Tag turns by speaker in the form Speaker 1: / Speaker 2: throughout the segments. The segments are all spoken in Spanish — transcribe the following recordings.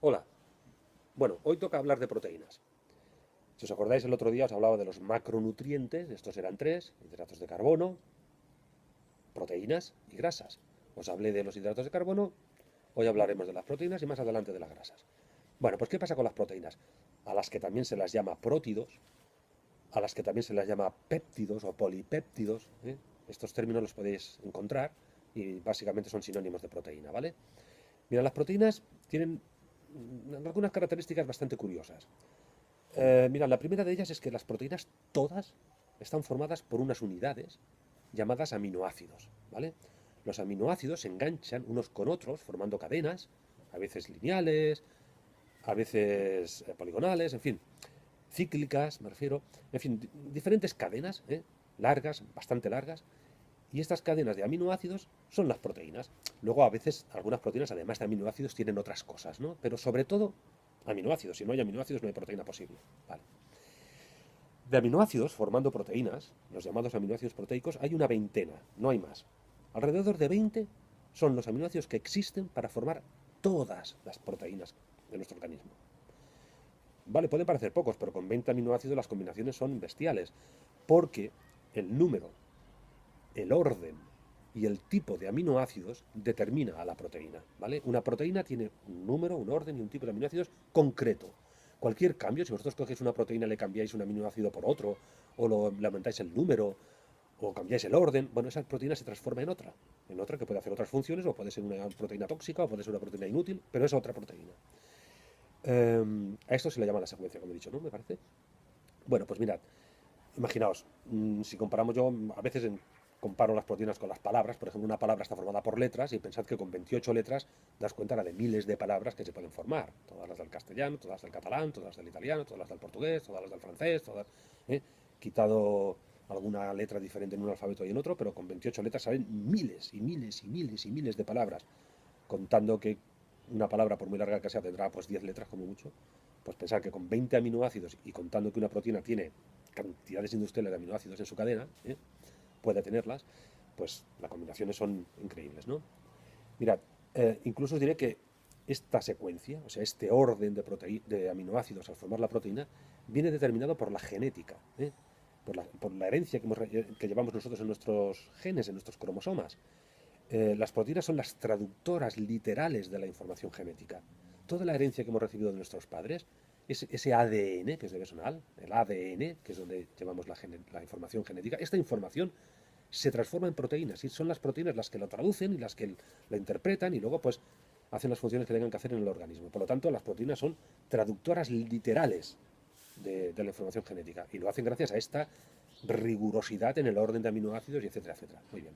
Speaker 1: Hola. Bueno, hoy toca hablar de proteínas. Si os acordáis, el otro día os hablaba de los macronutrientes, estos eran tres: hidratos de carbono, proteínas y grasas. Os hablé de los hidratos de carbono, hoy hablaremos de las proteínas y más adelante de las grasas. Bueno, pues ¿qué pasa con las proteínas? A las que también se las llama prótidos, a las que también se las llama péptidos o polipéptidos, ¿eh? Estos términos los podéis encontrar y básicamente son sinónimos de proteína, ¿vale? Mira, las proteínas tienen algunas características bastante curiosas. Mira, la primera de ellas es que las proteínas todas están formadas por unas unidades llamadas aminoácidos, ¿vale? Los aminoácidos se enganchan unos con otros formando cadenas, a veces lineales, a veces poligonales, en fin, cíclicas, me refiero, en fin, diferentes cadenas, largas, bastante largas, y estas cadenas de aminoácidos son las proteínas. Luego, a veces, algunas proteínas, además de aminoácidos, tienen otras cosas, ¿no? Pero sobre todo, aminoácidos. Si no hay aminoácidos, no hay proteína posible. Vale. De aminoácidos formando proteínas, los llamados aminoácidos proteicos, hay una veintena, no hay más. Alrededor de 20 son los aminoácidos que existen para formar todas las proteínas de nuestro organismo. Vale, pueden parecer pocos, pero con 20 aminoácidos las combinaciones son bestiales, porque el número, el orden y el tipo de aminoácidos determina a la proteína, ¿vale? Una proteína tiene un número, un orden y un tipo de aminoácidos concreto. Cualquier cambio, si vosotros cogéis una proteína y le cambiáis un aminoácido por otro, o le aumentáis el número, o cambiáis el orden, bueno, esa proteína se transforma en otra que puede hacer otras funciones, o puede ser una proteína tóxica, o puede ser una proteína inútil, pero es otra proteína. A esto se le llama la secuencia, como he dicho, ¿no? Me parece. Bueno, pues mirad, imaginaos, si comparamos yo, a veces comparo las proteínas con las palabras. Por ejemplo, una palabra está formada por letras y pensad que con 28 letras das cuenta de miles de palabras que se pueden formar. Todas las del castellano, todas las del catalán, todas las del italiano, todas las del portugués, todas las del francés, todas, ¿eh? Quitado alguna letra diferente en un alfabeto y en otro, pero con 28 letras salen miles y miles y miles y miles de palabras, contando que una palabra, por muy larga que sea, tendrá pues 10 letras como mucho. Pues pensar que con 20 aminoácidos y contando que una proteína tiene cantidades industriales de aminoácidos en su cadena, puede tenerlas, pues las combinaciones son increíbles, ¿no? Mirad, incluso os diré que esta secuencia, o sea, este orden de aminoácidos al formar la proteína, viene determinado por la genética, por la herencia que llevamos nosotros en nuestros genes, en nuestros cromosomas. Las proteínas son las traductoras literales de la información genética. Toda la herencia que hemos recibido de nuestros padres, ese ADN, que os debe sonar, el ADN, que es donde llevamos la información genética, esta información se transforma en proteínas y son las proteínas las que lo traducen y las que la interpretan y luego pues hacen las funciones que tengan que hacer en el organismo. Por lo tanto, las proteínas son traductoras literales de la información genética y lo hacen gracias a esta rigurosidad en el orden de aminoácidos y etcétera, etcétera. Muy bien.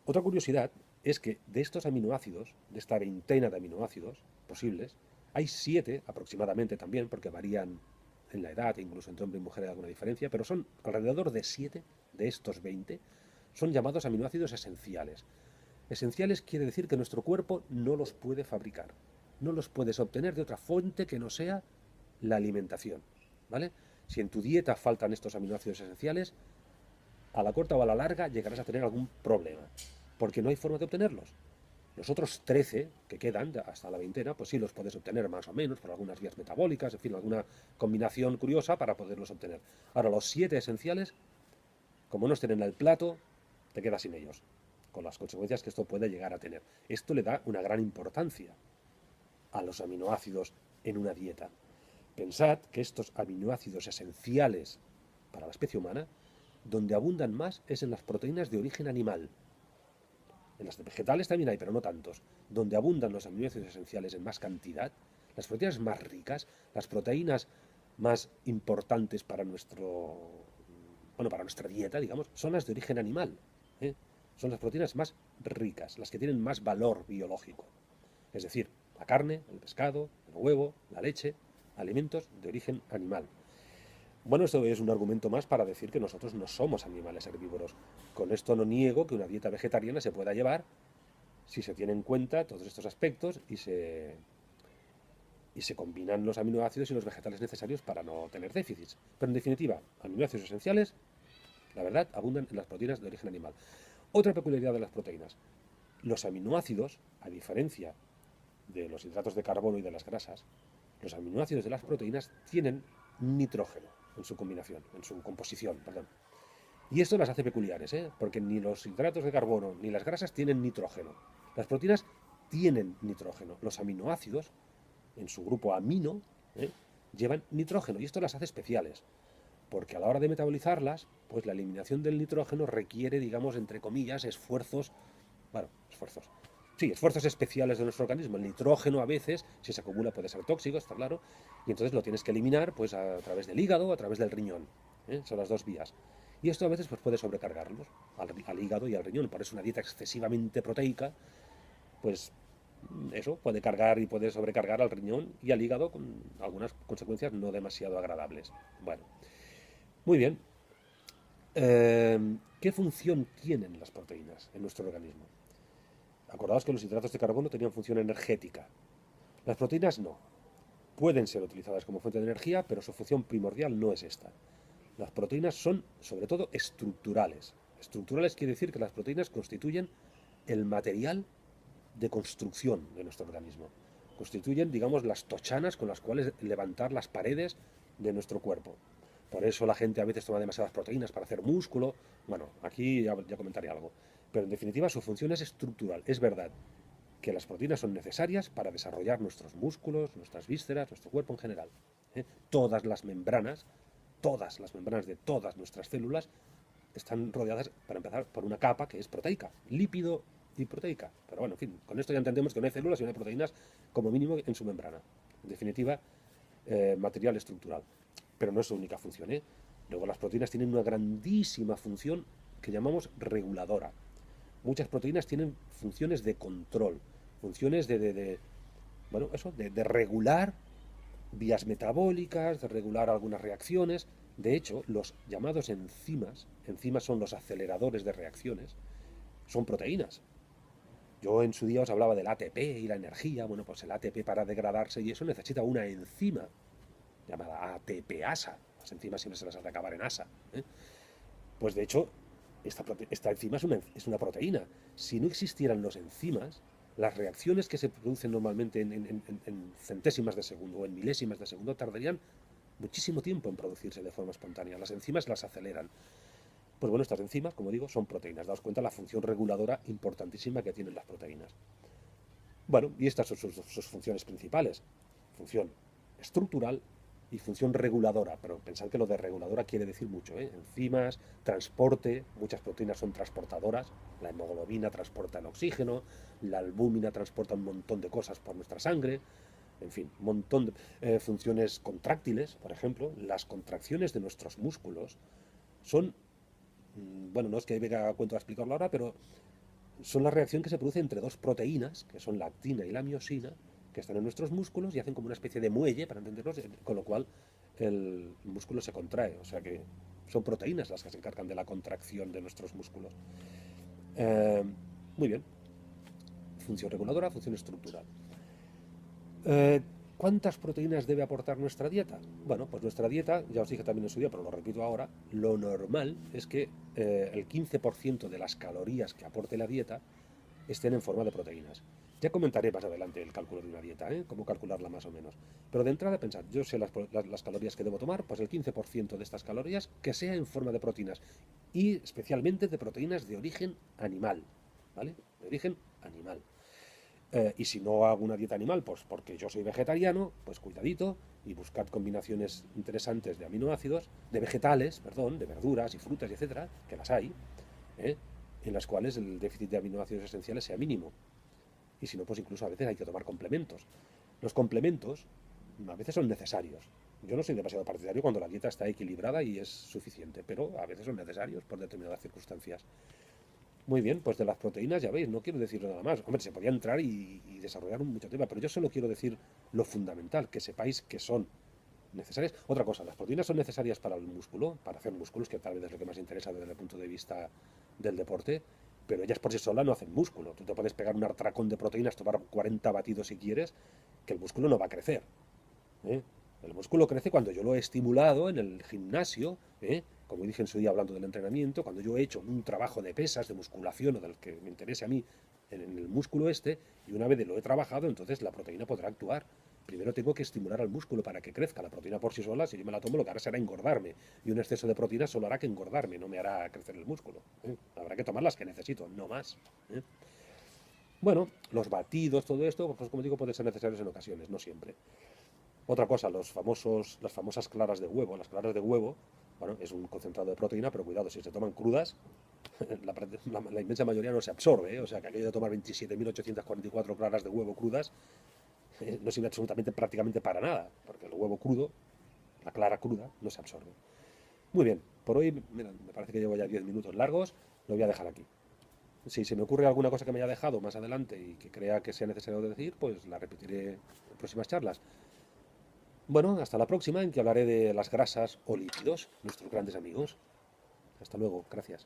Speaker 1: Otra curiosidad es que de estos aminoácidos, de esta veintena de aminoácidos posibles, hay 7 aproximadamente también, porque varían en la edad, e incluso entre hombre y mujer hay alguna diferencia, pero son alrededor de 7 de estos 20, son llamados aminoácidos esenciales. Esenciales quiere decir que nuestro cuerpo no los puede fabricar, no los puedes obtener de otra fuente que no sea la alimentación, ¿vale? Si en tu dieta faltan estos aminoácidos esenciales, a la corta o a la larga llegarás a tener algún problema, porque no hay forma de obtenerlos. Los otros 13 que quedan, hasta la veintena, pues sí los puedes obtener más o menos por algunas vías metabólicas, en fin, alguna combinación curiosa para poderlos obtener. Ahora, los 7 esenciales, como no estén en el plato, te quedas sin ellos, con las consecuencias que esto puede llegar a tener. Esto le da una gran importancia a los aminoácidos en una dieta. Pensad que estos aminoácidos esenciales para la especie humana, donde abundan más es en las proteínas de origen animal. En las vegetales también hay, pero no tantos. Donde abundan los aminoácidos esenciales en más cantidad, las proteínas más ricas, las proteínas más importantes para para nuestra dieta, digamos, son las de origen animal. ¿eh? Son las proteínas más ricas, las que tienen más valor biológico. Es decir, la carne, el pescado, el huevo, la leche, alimentos de origen animal. Bueno, esto es un argumento más para decir que nosotros no somos animales herbívoros. Con esto no niego que una dieta vegetariana se pueda llevar si se tienen en cuenta todos estos aspectos y se combinan los aminoácidos y los vegetales necesarios para no tener déficits. Pero en definitiva, aminoácidos esenciales, la verdad, abundan en las proteínas de origen animal. Otra peculiaridad de las proteínas. Los aminoácidos, a diferencia de los hidratos de carbono y de las grasas, los aminoácidos de las proteínas tienen nitrógeno en su combinación, en su composición, perdón. Y esto las hace peculiares, ¿eh? Porque ni los hidratos de carbono ni las grasas tienen nitrógeno. Las proteínas tienen nitrógeno. Los aminoácidos, en su grupo amino, ¿eh? llevan nitrógeno y esto las hace especiales. Porque a la hora de metabolizarlas, pues la eliminación del nitrógeno requiere, digamos, entre comillas, esfuerzos, bueno, esfuerzos, sí, esfuerzos especiales de nuestro organismo. El nitrógeno a veces, si se acumula, puede ser tóxico, está claro, y entonces lo tienes que eliminar pues a través del hígado o a través del riñón. ¿Eh? Son las dos vías. Y esto a veces pues, puede sobrecargarlos al hígado y al riñón. Por eso una dieta excesivamente proteica, pues eso puede cargar y puede sobrecargar al riñón y al hígado con algunas consecuencias no demasiado agradables. Bueno, muy bien. ¿Qué función tienen las proteínas en nuestro organismo? Acordaos que los hidratos de carbono tenían función energética. Las proteínas no. Pueden ser utilizadas como fuente de energía, pero su función primordial no es esta. Las proteínas son, sobre todo, estructurales. Estructurales quiere decir que las proteínas constituyen el material de construcción de nuestro organismo. Constituyen, digamos, las tochanas con las cuales levantar las paredes de nuestro cuerpo. Por eso la gente a veces toma demasiadas proteínas para hacer músculo. Bueno, aquí ya comentaré algo. Pero en definitiva su función es estructural. Es verdad que las proteínas son necesarias para desarrollar nuestros músculos, nuestras vísceras, nuestro cuerpo en general. ¿Eh? Todas las membranas de todas nuestras células están rodeadas, para empezar, por una capa que es proteica, lípido y proteica. Pero bueno, en fin, con esto ya entendemos que no hay células y no hay proteínas como mínimo en su membrana. En definitiva, material estructural. Pero no es su única función, ¿eh? Luego las proteínas tienen una grandísima función que llamamos reguladora. Muchas proteínas tienen funciones de control, funciones bueno, eso, de regular vías metabólicas, de regular algunas reacciones. De hecho, los llamados enzimas son los aceleradores de reacciones, son proteínas. Yo en su día os hablaba del ATP y la energía. Bueno, pues el ATP para degradarse y eso necesita una enzima llamada ATPasa. Las enzimas siempre se las hace acabar en asa. ¿Eh? Pues de hecho, esta enzima es una proteína. Si no existieran los enzimas, las reacciones que se producen normalmente en centésimas de segundo o en milésimas de segundo tardarían muchísimo tiempo en producirse de forma espontánea. Las enzimas las aceleran. Pues bueno, estas enzimas, como digo, son proteínas. Daos cuenta la función reguladora importantísima que tienen las proteínas. Bueno, y estas son sus funciones principales. Función estructural y función reguladora, pero pensad que lo de reguladora quiere decir mucho, ¿eh? Enzimas, transporte, muchas proteínas son transportadoras, la hemoglobina transporta el oxígeno, la albúmina transporta un montón de cosas por nuestra sangre, en fin, un montón de funciones contráctiles, por ejemplo, las contracciones de nuestros músculos son, bueno, no es que venga a cuento a explicarlo ahora, pero son la reacción que se produce entre dos proteínas, que son la actina y la miosina, que están en nuestros músculos y hacen como una especie de muelle, para entenderlos, con lo cual el músculo se contrae. O sea que son proteínas las que se encargan de la contracción de nuestros músculos. Eh, Muy bien. Función reguladora, función estructural. Eh, ¿Cuántas proteínas debe aportar nuestra dieta? Bueno, pues nuestra dieta, ya os dije también en su día, pero lo repito ahora, lo normal es que el 15% de las calorías que aporte la dieta estén en forma de proteínas. Ya comentaré más adelante el cálculo de una dieta, ¿eh? Cómo calcularla más o menos. Pero de entrada pensad, yo sé las calorías que debo tomar, pues el 15% de estas calorías que sea en forma de proteínas. Y especialmente de proteínas de origen animal, ¿vale? De origen animal. Y si no hago una dieta animal, pues porque yo soy vegetariano, pues cuidadito y buscad combinaciones interesantes de aminoácidos, de vegetales, perdón, de verduras y frutas, y etcétera, que las hay, ¿eh? En las cuales el déficit de aminoácidos esenciales sea mínimo. Y si no, pues incluso a veces hay que tomar complementos. Los complementos a veces son necesarios. Yo no soy demasiado partidario cuando la dieta está equilibrada y es suficiente, pero a veces son necesarios por determinadas circunstancias. Muy bien, pues de las proteínas ya veis, no quiero decir nada más. Hombre, se podía entrar y desarrollar mucho tema, pero yo solo quiero decir lo fundamental, que sepáis que son necesarias. Otra cosa, las proteínas son necesarias para el músculo, para hacer músculos, que tal vez es lo que más interesa desde el punto de vista del deporte, pero ellas por sí solas no hacen músculo. Tú te puedes pegar un atracón de proteínas, tomar 40 batidos si quieres, que el músculo no va a crecer, ¿eh? El músculo crece cuando yo lo he estimulado en el gimnasio, ¿eh? Como dije en su día hablando del entrenamiento, cuando yo he hecho un trabajo de pesas, de musculación o del que me interese a mí en el músculo este, y una vez lo he trabajado, entonces la proteína podrá actuar. Primero tengo que estimular al músculo para que crezca. La proteína por sí sola, si yo me la tomo, lo que hará será engordarme. Y un exceso de proteína solo hará que engordarme, no me hará crecer el músculo. ¿Eh? Habrá que tomar las que necesito, no más. ¿Eh? Bueno, los batidos, todo esto, pues como digo, pueden ser necesarios en ocasiones, no siempre. Otra cosa, las famosas claras de huevo. Las claras de huevo, bueno, es un concentrado de proteína, pero cuidado, si se toman crudas, la inmensa mayoría no se absorbe, ¿eh? O sea, que aquello de tomar 27.844 claras de huevo crudas no sirve absolutamente prácticamente para nada, porque el huevo crudo, la clara cruda, no se absorbe. Muy bien, por hoy, mira, me parece que llevo ya 10 minutos largos, lo voy a dejar aquí. Si se me ocurre alguna cosa que me haya dejado más adelante y que crea que sea necesario decir, pues la repetiré en próximas charlas. Bueno, hasta la próxima, en que hablaré de las grasas o lípidos, nuestros grandes amigos. Hasta luego, gracias.